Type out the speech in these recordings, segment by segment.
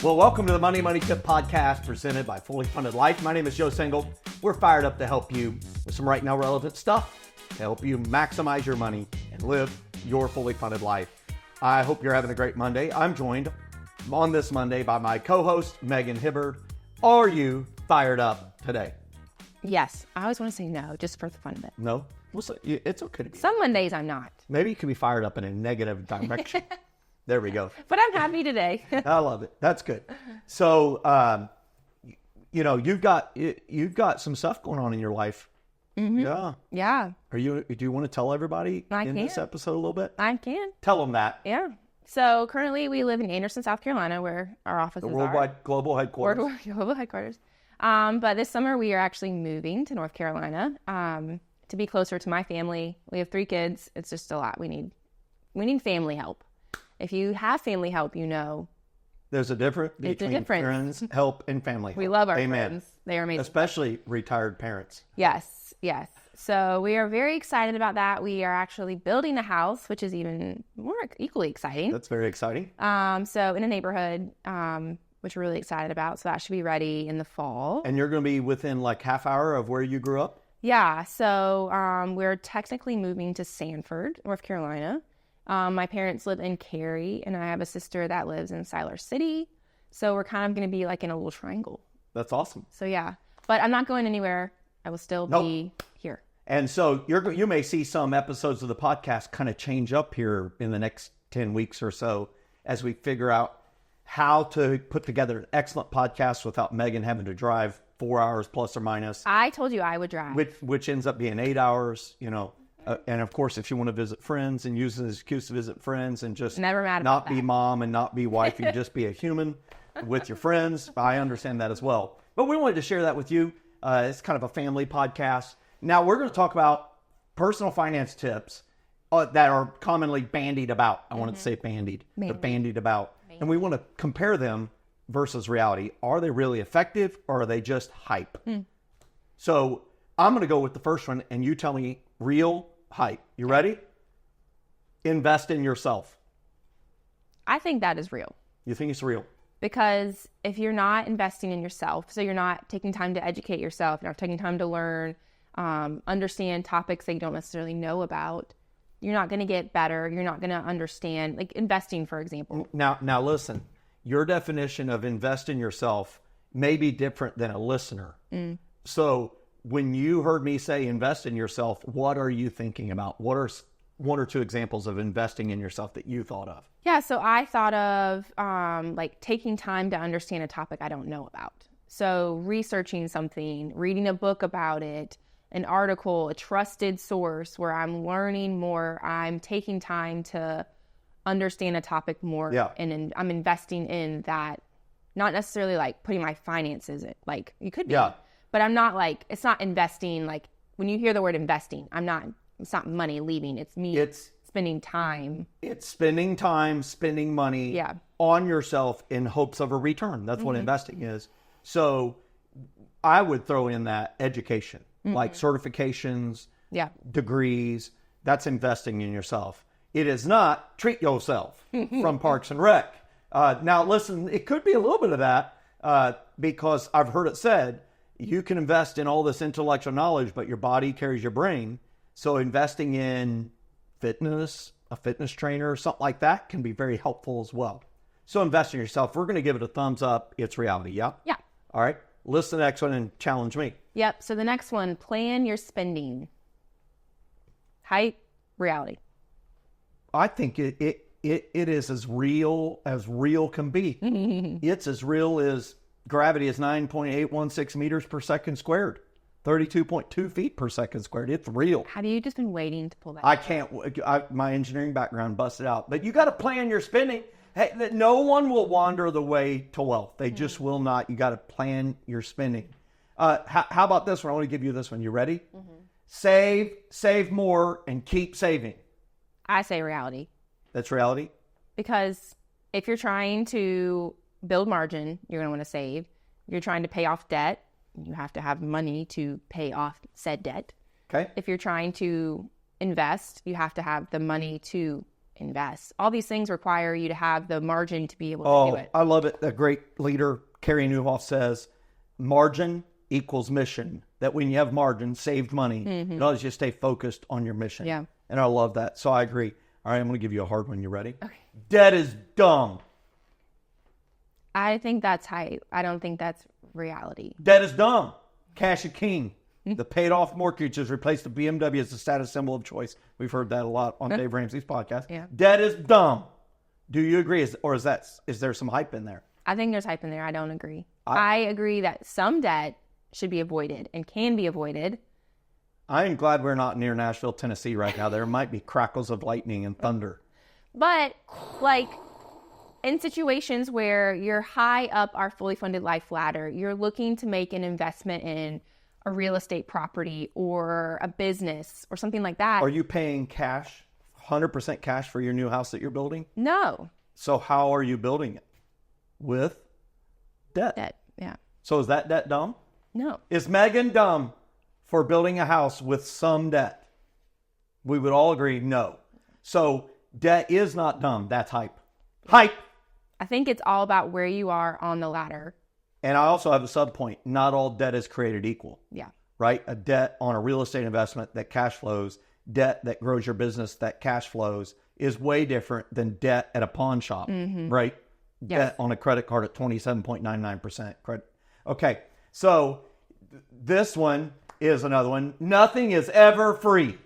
Well, welcome to the Money Tip Podcast presented by Fully Funded Life. My name is Joe Single. We're fired up to help you with some right now relevant stuff to help you maximize your money and live your fully funded life. I hope you're having a great Monday. I'm joined on this Monday by my co-host, Megan Hibbard. Are you fired up today? Yes. I always want to say no, just for the fun of it. No? Well, it's okay to be. Some Mondays I'm not. Maybe you can be fired up in a negative direction. There we go. But I'm happy today. I love it. That's good. So, you've got some stuff going on in your life. Mm-hmm. Yeah. Yeah. Do you want to tell everybody this episode a little bit? I can. Tell them that. Yeah. So currently we live in Anderson, South Carolina, where our offices are. The worldwide global headquarters. Worldwide global headquarters. But this summer we are actually moving to North Carolina to be closer to my family. We have 3 kids. It's just a lot. We need family help. If you have family help, you know. There's a difference between friends, help, and family help. We love our Amen. friends. They are amazing. Especially retired parents. Yes, yes. So we are very excited about that. We are actually building a house, which is even more equally exciting. That's very exciting. So in a neighborhood, which we're really excited about. So that should be ready in the fall. And you're going to be within like half hour of where you grew up? Yeah. So we're technically moving to Sanford, North Carolina. My parents live in Cary, and I have a sister that lives in Siler City. So we're kind of going to be like in a little triangle. That's awesome. So yeah, but I'm not going anywhere. I will still be here. And so you may see some episodes of the podcast kind of change up here in the next 10 weeks or so as we figure out how to put together an excellent podcast without Megan having to drive 4 hours plus or minus. I told you I would drive. Which ends up being 8 hours, and of course, if you want to visit friends and use it as an excuse to visit friends and just not be mom and not be wife, you just be a human with your friends. I understand that as well. But we wanted to share that with you. It's kind of a family podcast. Now we're going to talk about personal finance tips that are commonly bandied about. I wanted to say bandied, but bandied about. And we want to compare them versus reality. Are they really effective or are they just hype? So I'm going to go with the first one and you tell me real hype. You ready? Invest in yourself. I think that is real. You think it's real? Because if you're not investing in yourself, so you're not taking time to educate yourself, you're not taking time to learn, understand topics that you don't necessarily know about, you're not going to get better. You're not going to understand, like investing, for example. Now listen, your definition of invest in yourself may be different than a listener. So when you heard me say invest in yourself, what are you thinking about? What are 1 or 2 examples of investing in yourself that you thought of? Yeah, so I thought of like taking time to understand a topic I don't know about. So researching something, reading a book about it, an article, a trusted source where I'm learning more. I'm taking time to understand a topic more. Yeah. And I'm investing in that, not necessarily like putting my finances in, like you could be. Yeah. But I'm not like, it's not investing, like when you hear the word investing, it's not money leaving. It's me spending time. It's spending time, spending money on yourself in hopes of a return. That's what investing is. So I would throw in that education, like certifications, degrees. That's investing in yourself. It is not treat yourself from Parks and Rec. Now listen, it could be a little bit of that because I've heard it said, you can invest in all this intellectual knowledge, but your body carries your brain. So investing in fitness, a fitness trainer, something like that can be very helpful as well. So invest in yourself. We're going to give it a thumbs up. It's reality. Yeah? Yeah. All right. List the next one and challenge me. Yep. So the next one, plan your spending. Hype, reality. I think it is as real can be. It's as real as gravity is 9.816 meters per second squared, 32.2 feet per second squared. It's real. Have you just been waiting to pull that? I can't. My engineering background busted out. But you got to plan your spending. Hey, no one will wander the way to wealth. They just will not. You got to plan your spending. How about this one? I want to give you this one. You ready? Save more, and keep saving. I say reality. That's reality? Because if you're trying to build margin, you're going to want to save. You're trying to pay off debt, you have to have money to pay off said debt. Okay. If you're trying to invest, you have to have the money to invest. All these things require you to have the margin to be able to do it. I love it. A great leader, Carrie Newhoff, says, margin equals mission. That when you have margin, saved money, it allows you to stay focused on your mission. Yeah. And I love that. So I agree. All right, I'm going to give you a hard one. You ready? Okay. Debt is dumb. I think that's hype. I don't think that's reality. Debt is dumb. Cash is king. The paid off mortgage has replaced the BMW as the status symbol of choice. We've heard that a lot on Dave Ramsey's podcast. Yeah. Debt is dumb. Do you agree? Is there some hype in there? I think there's hype in there. I don't agree. I agree that some debt should be avoided and can be avoided. I am glad we're not near Nashville, Tennessee right now. There might be crackles of lightning and thunder. But like in situations where you're high up our fully funded life ladder, you're looking to make an investment in a real estate property or a business or something like that. Are you paying cash, 100% cash for your new house that you're building? No. So how are you building it? With debt. Debt, yeah. So is that debt dumb? No. Is Megan dumb for building a house with some debt? We would all agree no. So debt is not dumb. That's hype. Hype. I think it's all about where you are on the ladder. And I also have a sub point. Not all debt is created equal. Yeah. Right? A debt on a real estate investment that cash flows, debt that grows your business that cash flows is way different than debt at a pawn shop. Right? Yes. Debt on a credit card at 27.99% credit. Okay. So this one is another one. Nothing is ever free.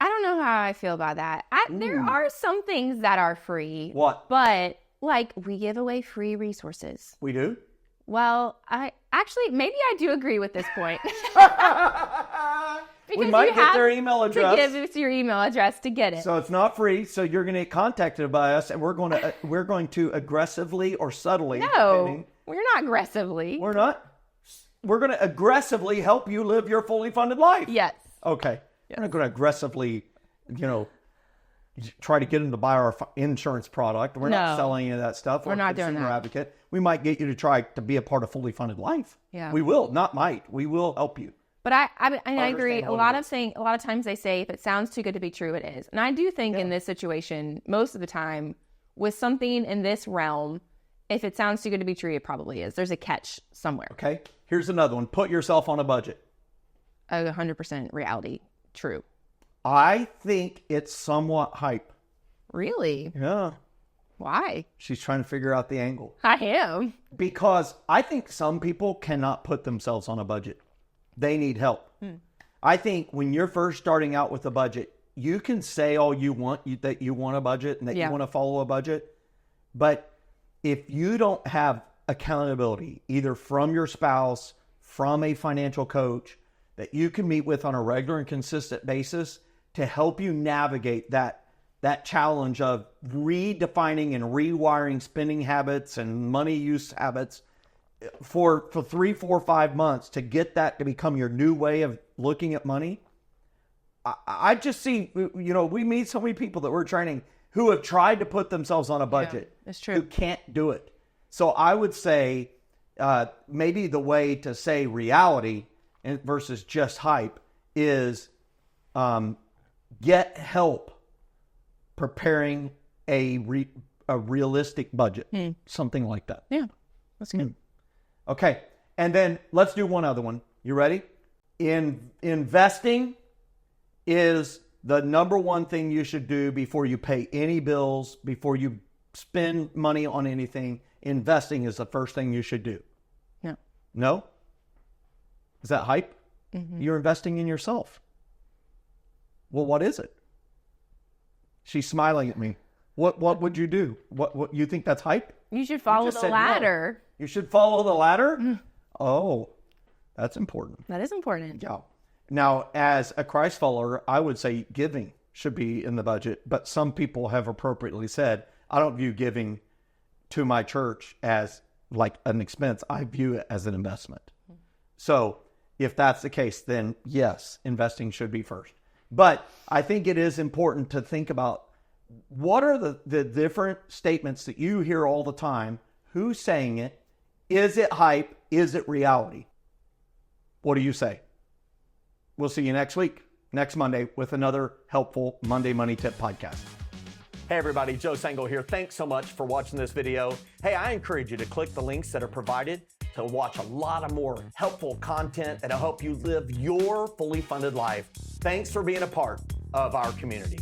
I don't know how I feel about that. There are some things that are free. What? But like we give away free resources. We do? Well, maybe I do agree with this point. We might get their email address. To give us your email address to get it. So it's not free. So you're going to get contacted by us, and we're going to aggressively or subtly. No, we're not aggressively. We're not. We're going to aggressively help you live your fully funded life. Yes. Okay. Yes. We're not going to aggressively, try to get them to buy our insurance product. We're not selling any of that stuff. We're not doing that. Advocate. We might get you to try to be a part of fully funded life. Yeah. We will, not might. We will help you. But I agree. A lot of times they say if it sounds too good to be true, it is. And I do think in this situation, most of the time, with something in this realm, if it sounds too good to be true, it probably is. There's a catch somewhere. Okay. Here's another one. Put yourself on a budget. 100% reality. True. I think it's somewhat hype. Really? Yeah. Why? She's trying to figure out the angle. I am. Because I think some people cannot put themselves on a budget. They need help. I think when you're first starting out with a budget, you can say all you want, that you want a budget and that you want to follow a budget. But if you don't have accountability, either from your spouse, from a financial coach that you can meet with on a regular and consistent basis to help you navigate that challenge of redefining and rewiring spending habits and money use habits for 3, 4, 5 months to get that to become your new way of looking at money. I just see, we meet so many people that we're training who have tried to put themselves on a budget. Yeah, it's true. Who can't do it. So I would say maybe the way to say reality versus just hype is get help preparing a realistic budget. Something like that. Yeah, that's good. Okay, and then let's do one other one. You ready? Investing is the number one thing you should do before you pay any bills, before you spend money on anything. Investing is the first thing you should do. No. No? Is that hype? You're investing in yourself. Well, what is it? She's smiling at me. What would you do? What you think that's hype? You should follow the ladder. No. You should follow the ladder? Oh, that's important. That is important. Yeah. Now, as a Christ follower, I would say giving should be in the budget, but some people have appropriately said, I don't view giving to my church as like an expense. I view it as an investment. So if that's the case, then yes, investing should be first. But I think it is important to think about what are the different statements that you hear all the time? Who's saying it? Is it hype? Is it reality? What do you say? We'll see you next week. next Monday with another helpful Monday Money Tip podcast. Hey everybody, Joe Sangl here. Thanks so much for watching this video. Hey, I encourage you to click the links that are provided to watch a lot of more helpful content that'll help you live your fully funded life. Thanks for being a part of our community.